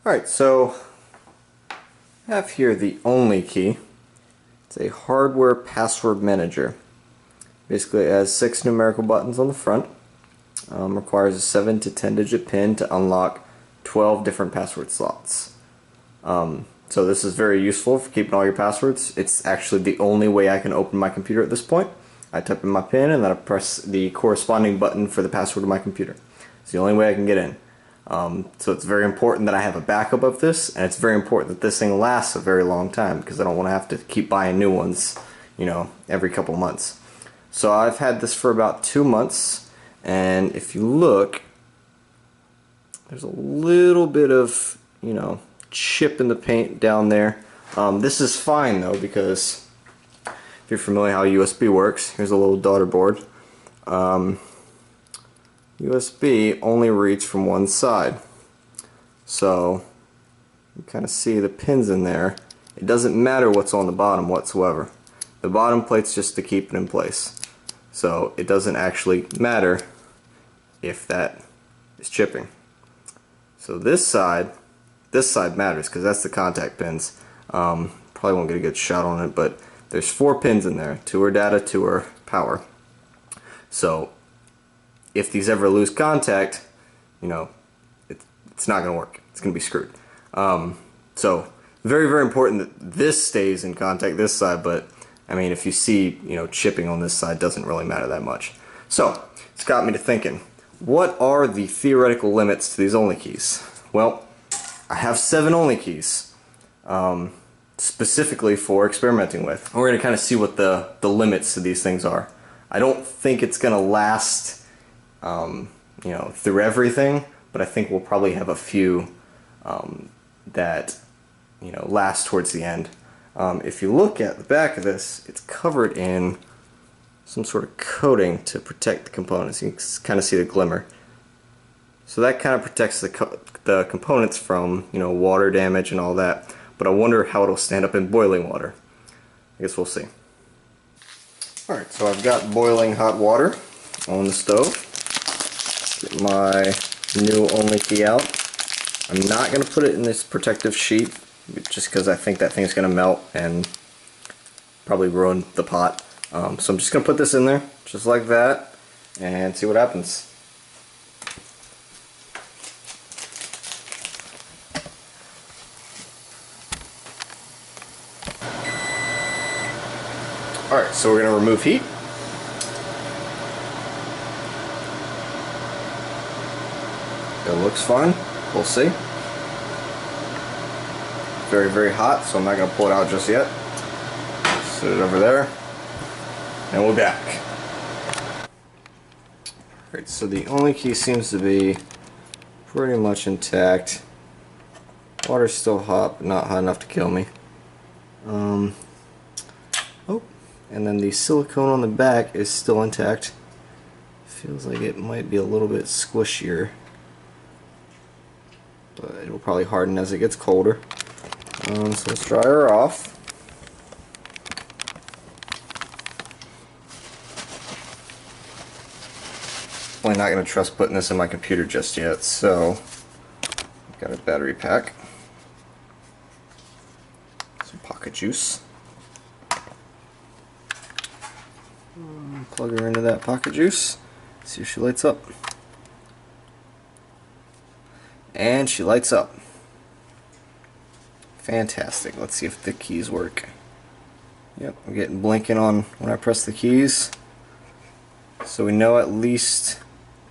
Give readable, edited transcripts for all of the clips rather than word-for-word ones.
Alright, so I have here the OnlyKey. It's a hardware password manager. Basically it has 6 numerical buttons on the front. Requires a 7 to 10 digit PIN to unlock 12 different password slots. So this is very useful for keeping all your passwords. It's actually the only way I can open my computer at this point. I type in my PIN and then I press the corresponding button for the password of my computer. It's the only way I can get in. So it's very important that I have a backup of this, and it's very important that this thing lasts a very long time because I don't want to have to keep buying new ones, you know, every couple months. So I've had this for about 2 months, and if you look, there's a little bit of, you know, chip in the paint down there. This is fine though, because if you're familiar how USB works, here's a little daughter board. USB only reads from one side, so you kind of see the pins in there. It doesn't matter what's on the bottom whatsoever. The bottom plate's just to keep it in place, so it doesn't actually matter if that is chipping. So this side matters because that's the contact pins. Probably won't get a good shot on it, but there's 4 pins in there. 2 are data, 2 are power. So if these ever lose contact, you know, it's not going to work. It's going to be screwed. So very, very important that this stays in contact, this side, but I mean, if you see, you know, chipping on this side, doesn't really matter that much. So it's got me to thinking, what are the theoretical limits to these OnlyKeys? Well, I have 7 OnlyKeys, specifically for experimenting with. We're going to kind of see what the limits to these things are. I don't think it's going to last you know, through everything, but I think we'll probably have a few that, you know, last towards the end. If you look at the back of this, it's covered in some sort of coating to protect the components. You can kind of see the glimmer. So that kind of protects the components from, you know, water damage and all that. But I wonder how it'll stand up in boiling water. I guess we'll see. Alright, so I've got boiling hot water on the stove. Get my new OnlyKey out. I'm not going to put it in this protective sheet just because I think that thing's going to melt and probably ruin the pot. So I'm just going to put this in there just like that and see what happens. Alright, so we're going to remove heat. It looks fine. We'll see. Very, very hot, so I'm not going to pull it out just yet. Set it over there. And we're back. Alright, so the OnlyKey seems to be pretty much intact. Water's still hot, but not hot enough to kill me. Oh, and then the silicone on the back is still intact. Feels like it might be a little bit squishier, but it will probably harden as it gets colder. So let's dry her off. Definitely not going to trust putting this in my computer just yet, so I've got a battery pack, some pocket juice. Plug her into that pocket juice, see if she lights up. And she lights up. Fantastic. Let's see if the keys work. Yep, I'm getting blinking on when I press the keys. So we know at least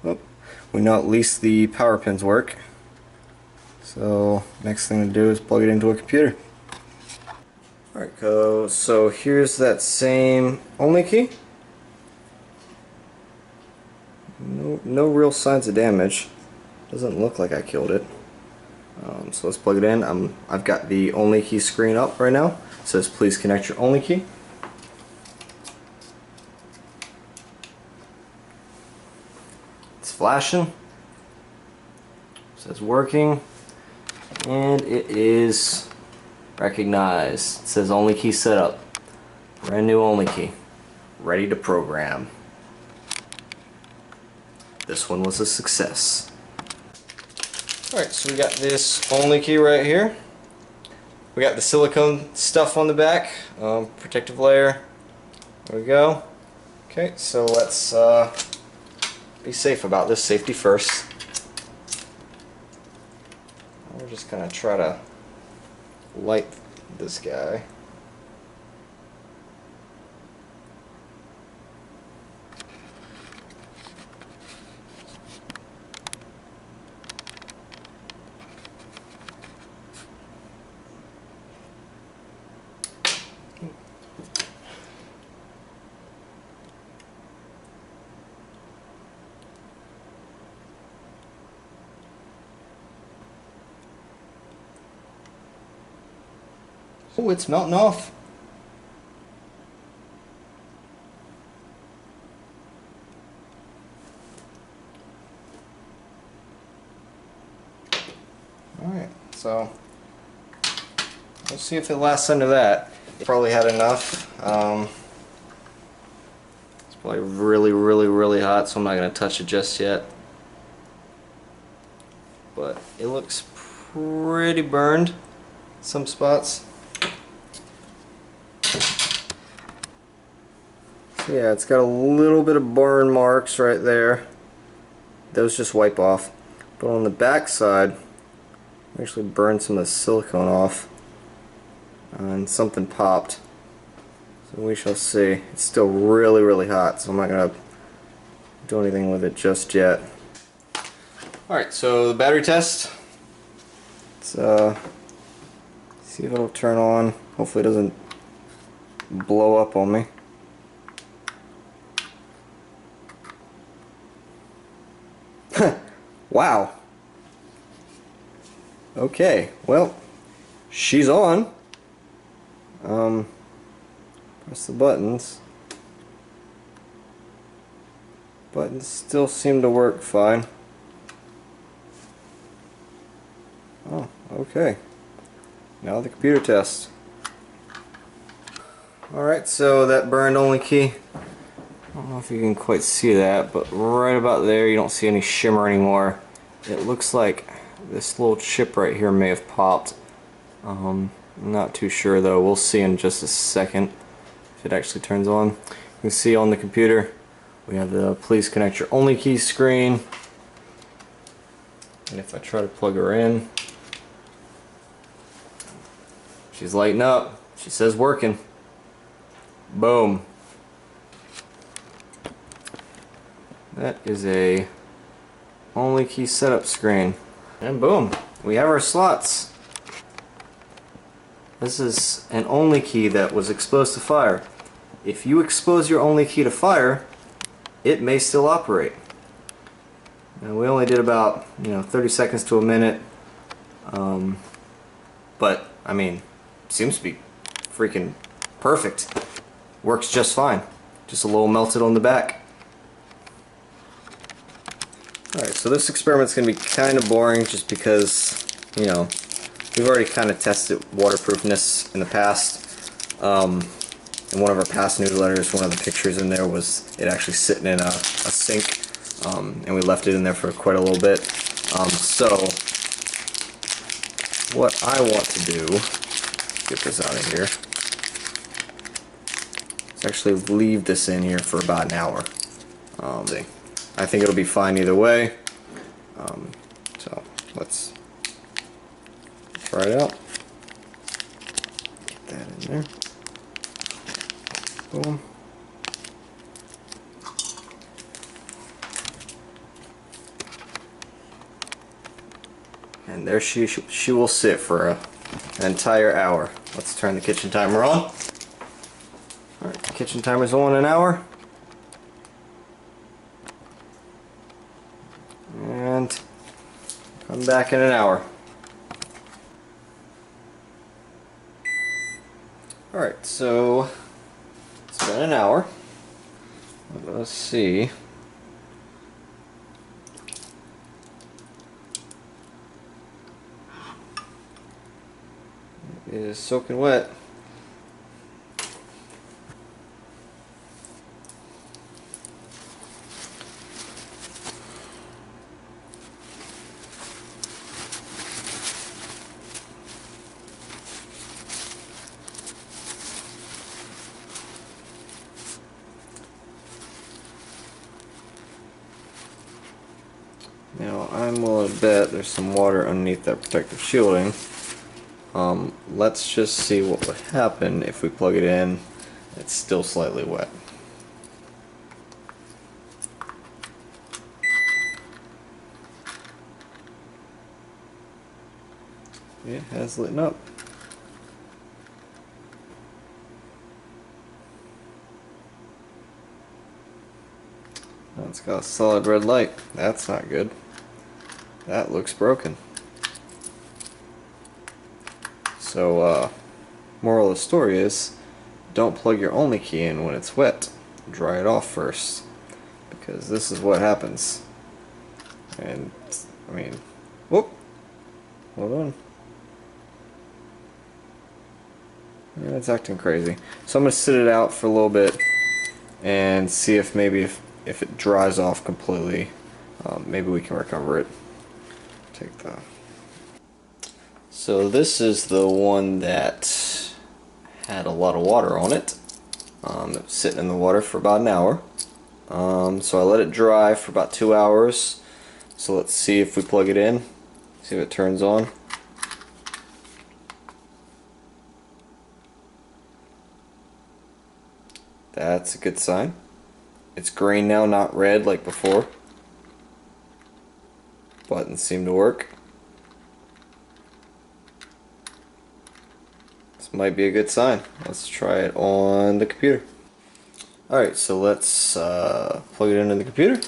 the power pins work. So next thing to do is plug it into a computer. Alright, so here's that same OnlyKey. No real signs of damage. Doesn't look like I killed it. So let's plug it in. I've got the OnlyKey screen up right now. It says please connect your OnlyKey. It's flashing. It says working. And it is recognized. It says OnlyKey setup. Brand new OnlyKey. Ready to program. This one was a success. Alright, so we got this OnlyKey right here. We got the silicone stuff on the back, protective layer. There we go. Okay, so let's be safe about this, safety first. We're just gonna try to light this guy. Oh, it's melting off. Alright, so we'll see if it lasts under that. Probably had enough. It's probably really hot, so I'm not going to touch it just yet. But it looks pretty burned in some spots. Yeah, it's got a little bit of burn marks right there. Those just wipe off. But on the back side, I actually burned some of the silicone off. And something popped. So we shall see. It's still really hot, so I'm not going to do anything with it just yet. Alright, so the battery test. Let's see if it'll turn on. Hopefully it doesn't blow up on me. Wow. Okay, well, she's on. Press the buttons. Buttons still seem to work fine. Oh, okay. Now the computer test. Alright, so that burned OnlyKey. I don't know if you can quite see that, but right about there you don't see any shimmer anymore. It looks like this little chip right here may have popped. I'm not too sure though. We'll see in just a second if it actually turns on. You can see on the computer we have the please connect your OnlyKey screen. And if I try to plug her in, she's lighting up. She says working. Boom. That is a OnlyKey setup screen. And boom, we have our slots. This is an OnlyKey that was exposed to fire. If you expose your OnlyKey to fire, it may still operate. Now we only did about 30 seconds to a minute, but I mean, seems to be freaking perfect. Works just fine. Just a little melted on the back. Alright, so this experiment's going to be kind of boring just because, we've already kind of tested waterproofness in the past. In one of our past newsletters, one of the pictures in there was it actually sitting in a sink, and we left it in there for quite a little bit. So, what I want to do, get this out of here, is actually leave this in here for about an hour. I think it'll be fine either way. So let's try it out. Get that in there. Boom. And there she will sit for an entire hour. Let's turn the kitchen timer on. Alright, the kitchen timer's on an hour. And come back in an hour. Alright, so it's been an hour. Let's see. It is soaking wet. I'm willing to bet there's some water underneath that protective shielding. Let's just see what would happen if we plug it in. It's still slightly wet. It has lit up. Now it's got a solid red light. That's not good. That looks broken. So, moral of the story is, don't plug your OnlyKey in when it's wet. Dry it off first, because this is what happens. And, I mean, whoop, hold on. Yeah, it's acting crazy. So I'm going to sit it out for a little bit and see if maybe if it dries off completely, maybe we can recover it. Take the... So this is the one that had a lot of water on it. It was sitting in the water for about an hour. So I let it dry for about 2 hours. So let's see if we plug it in, see if it turns on. That's a good sign. It's green now, not red like before. Buttons seem to work. This might be a good sign. Let's try it on the computer. Alright, so let's plug it into the computer.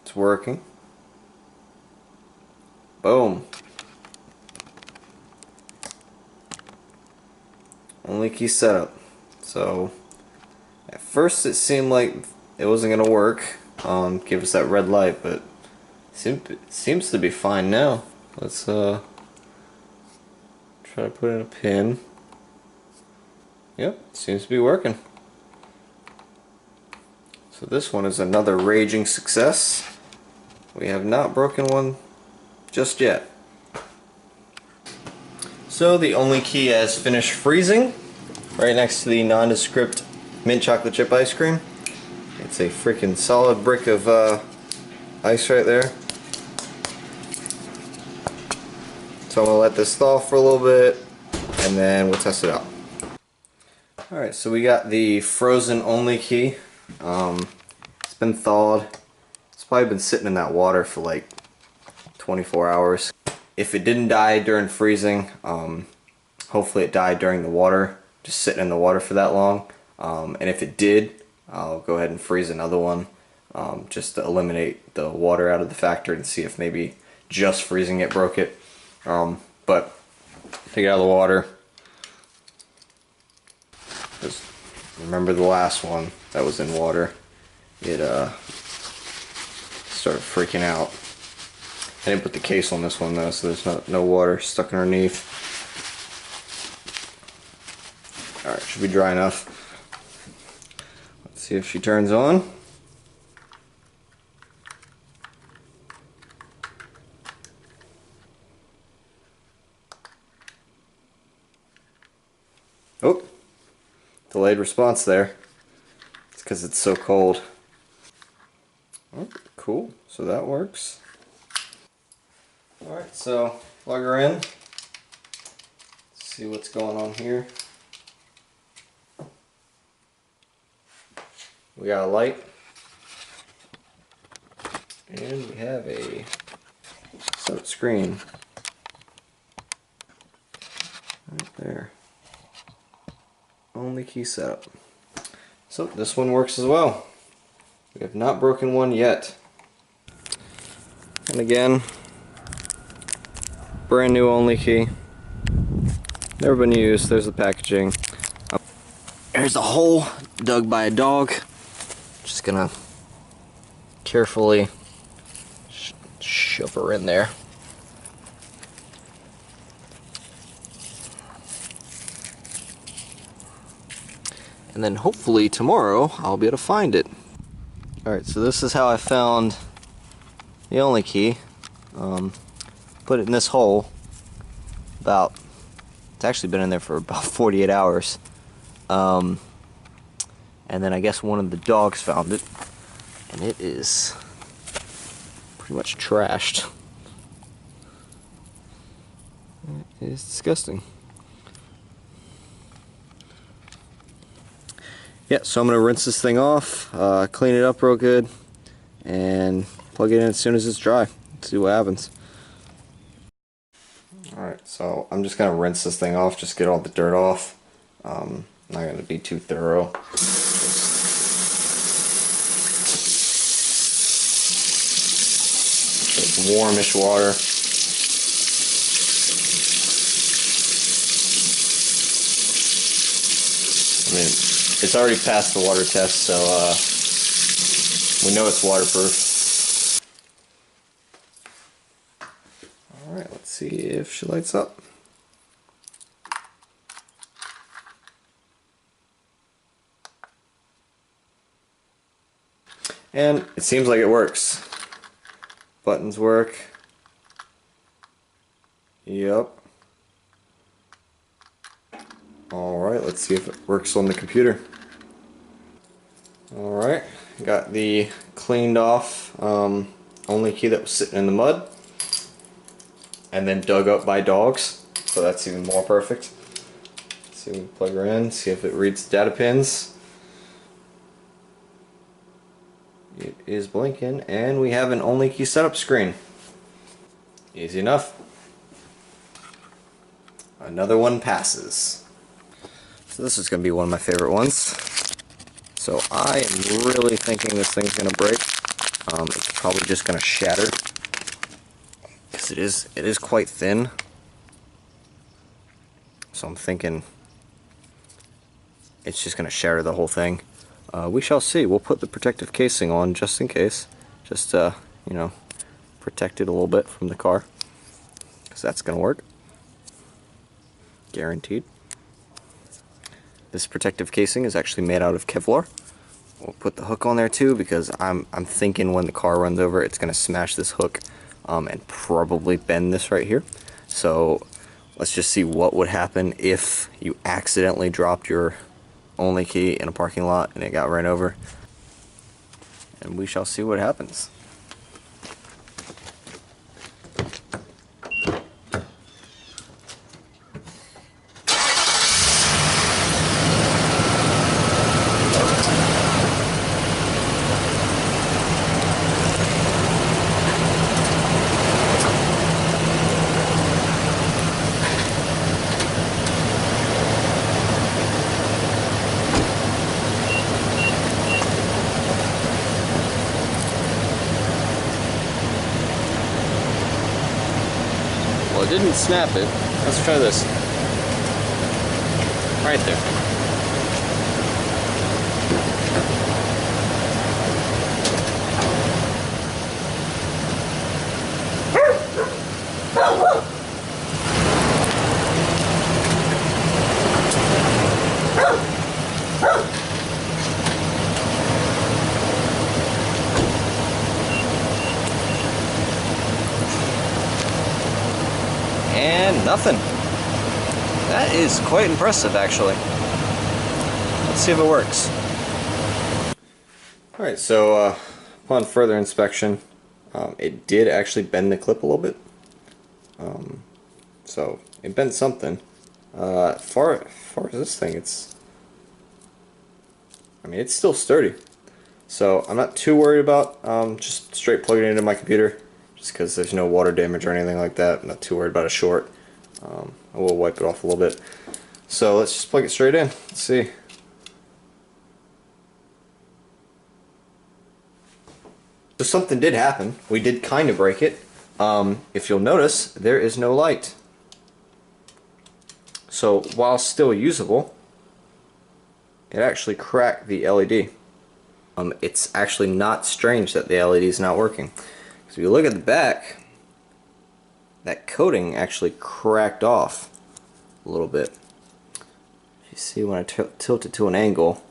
It's working. Boom. OnlyKey setup. So at first it seemed like it wasn't gonna work, give us that red light, but it seems to be fine now. Let's try to put in a pin. Yep, seems to be working. So this one is another raging success. We have not broken one just yet. So the OnlyKey has finished freezing right next to the nondescript mint chocolate chip ice cream. It's a freaking solid brick of ice right there. So I'm going to let this thaw for a little bit and then we'll test it out. Alright, so we got the frozen OnlyKey. It's been thawed. It's probably been sitting in that water for like 24 hours. If it didn't die during freezing, hopefully it died during the water, just sitting in the water for that long. And if it did, I'll go ahead and freeze another one, just to eliminate the water out of the factor and see if maybe just freezing it broke it. But take it out of the water. Just remember the last one that was in water. It started freaking out. I didn't put the case on this one though, so there's no water stuck underneath. Alright, should be dry enough. Let's see if she turns on. Oh, delayed response there. It's because it's so cold. Oh, cool, so that works. Alright, so plug her in. Let's see what's going on here. We got a light. And we have a setup screen. Right there. OnlyKey setup. So this one works as well. We have not broken one yet. And again, brand new OnlyKey. Never been used. There's the packaging. There's a hole dug by a dog. Just gonna carefully shove her in there. And then hopefully tomorrow I'll be able to find it. Alright, so this is how I found the OnlyKey. Put it in this hole. It's actually been in there for about 48 hours. And and then I guess one of the dogs found it, and it is pretty much trashed. It is disgusting. Yeah, so I'm going to rinse this thing off, clean it up real good, and plug it in as soon as it's dry. Let's see what happens. Alright, so I'm just going to rinse this thing off, just get all the dirt off. Not going to be too thorough. Just warmish water. I mean, it's already passed the water test, so we know it's waterproof. Alright, let's see if she lights up. And it seems like it works. Buttons work. Yep. Alright, let's see if it works on the computer. Alright, got the cleaned off OnlyKey that was sitting in the mud and then dug up by dogs, so that's even more perfect. Let's see if we can plug her in, see if it reads data pins. It is blinking, and we have an OnlyKey setup screen. Easy enough. Another one passes. So this is going to be one of my favorite ones. So I am really thinking this thing's going to break. It's probably just going to shatter, because it is quite thin. So I'm thinking it's just going to shatter the whole thing. We shall see. We'll put the protective casing on just in case. Just, you know, protect it a little bit from the car, because that's going to work. Guaranteed. This protective casing is actually made out of Kevlar. We'll put the hook on there too, because I'm thinking when the car runs over, it's going to smash this hook and probably bend this right here. So let's just see what would happen if you accidentally dropped your OnlyKey in a parking lot and it got run over. And we shall see what happens. Well, it didn't snap it. Let's try this. Right there. And nothing. That is quite impressive, actually. Let's see if it works. Alright, so upon further inspection, it did actually bend the clip a little bit. So it bent something. Far as this thing, it's still sturdy. So I'm not too worried about just straight plugging it into my computer, just because there's no water damage or anything like that. I'm not too worried about a short. I will wipe it off a little bit. So let's just plug it straight in. Let's see. So something did happen. We did kind of break it. If you'll notice, there is no light. So while still usable, it actually cracked the LED. It's actually not strange that the LED is not working. Because if you look at the back, that coating actually cracked off a little bit. You see when I tilt it to an angle,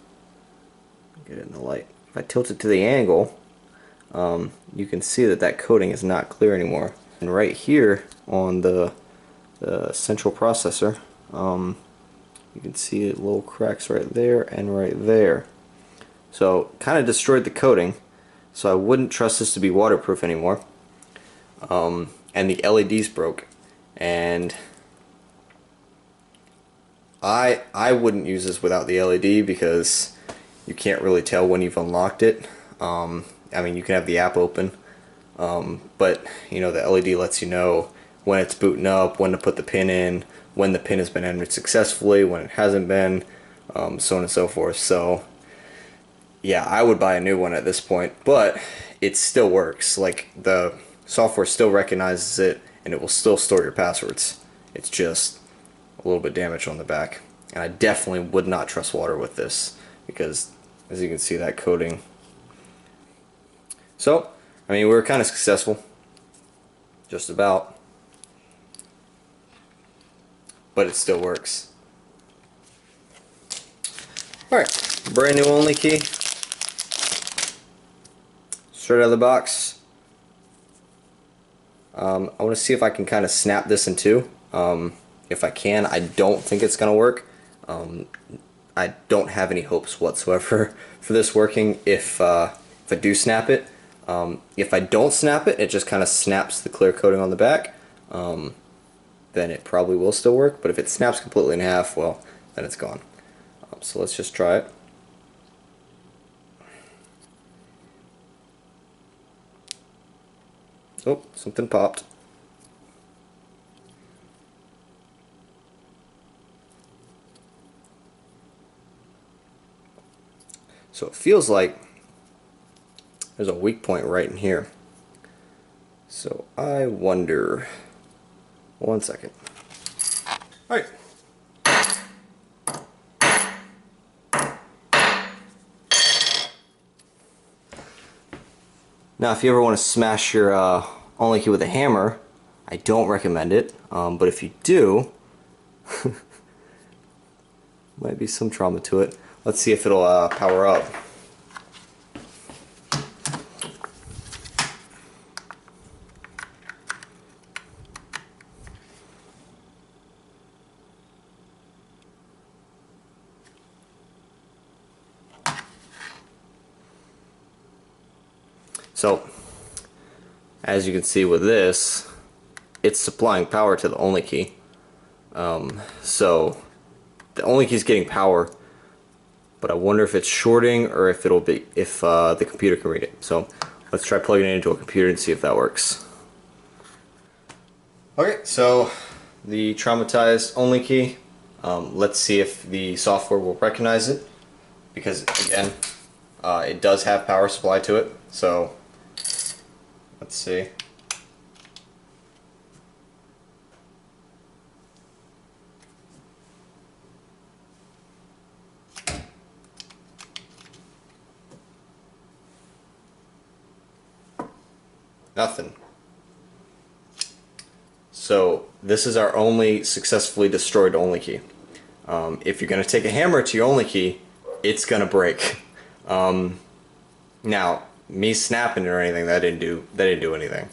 get it in the light. If I tilt it to the angle, you can see that that coating is not clear anymore. And right here on the central processor, you can see little cracks right there and right there. So kind of destroyed the coating. So I wouldn't trust this to be waterproof anymore. And the LEDs broke, and I wouldn't use this without the LED because you can't really tell when you've unlocked it. I mean, you can have the app open, but you know, the LED lets you know when it's booting up, when to put the pin in, when the pin has been entered successfully, when it hasn't been, so on and so forth. So yeah, I would buy a new one at this point, but it still works. Like, the software still recognizes it, and it will still store your passwords. It's just a little bit damaged on the back. And I definitely would not trust water with this, because as you can see, that coating. So, I mean, we were kind of successful. Just about. But it still works. Alright, brand new OnlyKey. Straight out of the box. I want to see if I can kind of snap this in two. If I can, I don't think it's going to work. I don't have any hopes whatsoever for this working if I do snap it. If I don't snap it, it just kind of snaps the clear coating on the back. Then it probably will still work. But if it snaps completely in half, well, then it's gone. So let's just try it. Oh, something popped. So it feels like there's a weak point right in here. So I wonder. One second. Alright. Now, if you ever want to smash your OnlyKey with a hammer, I don't recommend it. But if you do, might be some trauma to it. Let's see if it'll power up. So, as you can see with this, it's supplying power to the OnlyKey. So, the OnlyKey is getting power, but I wonder if it's shorting or if it'll be the computer can read it. So, let's try plugging it into a computer and see if that works. Okay, so the traumatized OnlyKey. Let's see if the software will recognize it, because again, it does have power supply to it. So. Let's see. Nothing. So this is our only successfully destroyed OnlyKey. If you're going to take a hammer to your OnlyKey, it's going to break. Now, me snapping it or anything, that didn't do anything,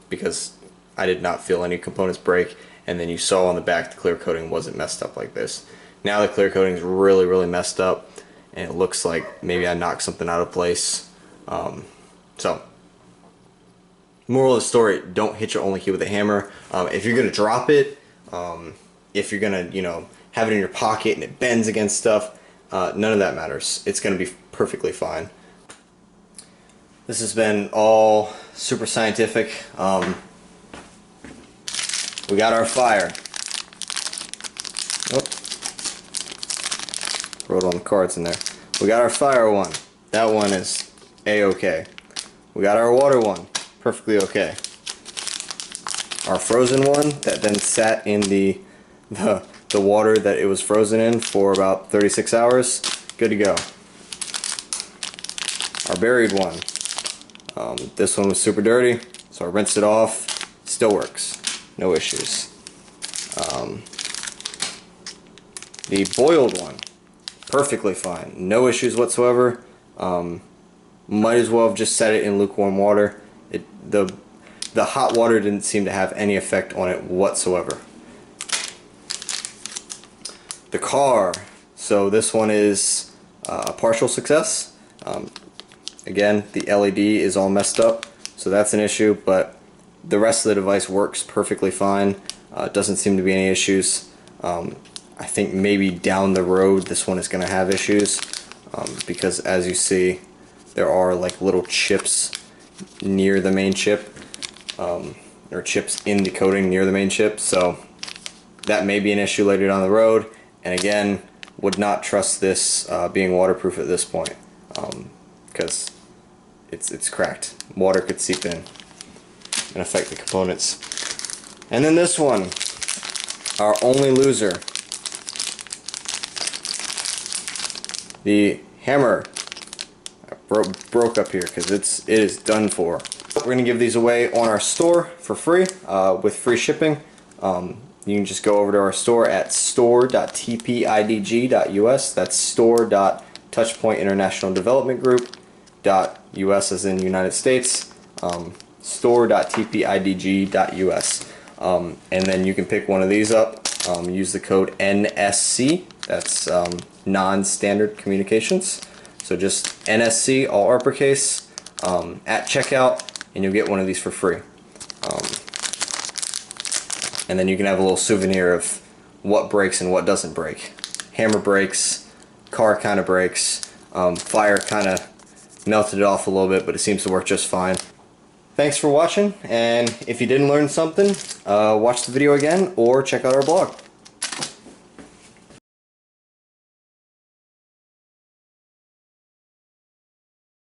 because I did not feel any components break. And then you saw on the back the clear coating wasn't messed up like this. Now the clear coating is really messed up, and it looks like maybe I knocked something out of place. So moral of the story: don't hit your OnlyKey with a hammer. If you're gonna drop it, if you're gonna have it in your pocket and it bends against stuff, none of that matters. It's gonna be perfectly fine. This has been all super scientific. We got our fire. Oh, wrote on the cards in there. We got our fire one. That one is A-okay. We got our water one. Perfectly okay. Our frozen one that then sat in the water that it was frozen in for about 36 hours. Good to go. Our buried one. This one was super dirty, so I rinsed it off. Still works. No issues. The boiled one. Perfectly fine. No issues whatsoever. Might as well have just set it in lukewarm water. The hot water didn't seem to have any effect on it whatsoever. The car. So this one is a partial success. Again, the LED is all messed up, so that's an issue, but the rest of the device works perfectly fine. Doesn't seem to be any issues. I think maybe down the road this one is going to have issues, because as you see, there are like little chips near the main chip, or chips in the coating near the main chip, so that may be an issue later down the road. And again, would not trust this being waterproof at this point, because it's cracked. Water could seep in and affect the components. And then this one, our only loser, the hammer. Broke up here because it is done for. We're going to give these away on our store for free, with free shipping. You can just go over to our store at store.tpidg.us. That's store.touchpointinternationaldevelopmentgroup.us as in United States. Store.tpidg.us. And then you can pick one of these up. Use the code NSC. That's non-standard communications. So just NSC, all uppercase, at checkout, and you'll get one of these for free. And then you can have a little souvenir of what breaks and what doesn't break. Hammer breaks, car kind of breaks, fire kind of melted it off a little bit, but it seems to work just fine. Thanks for watching, and if you didn't learn something, watch the video again or check out our blog.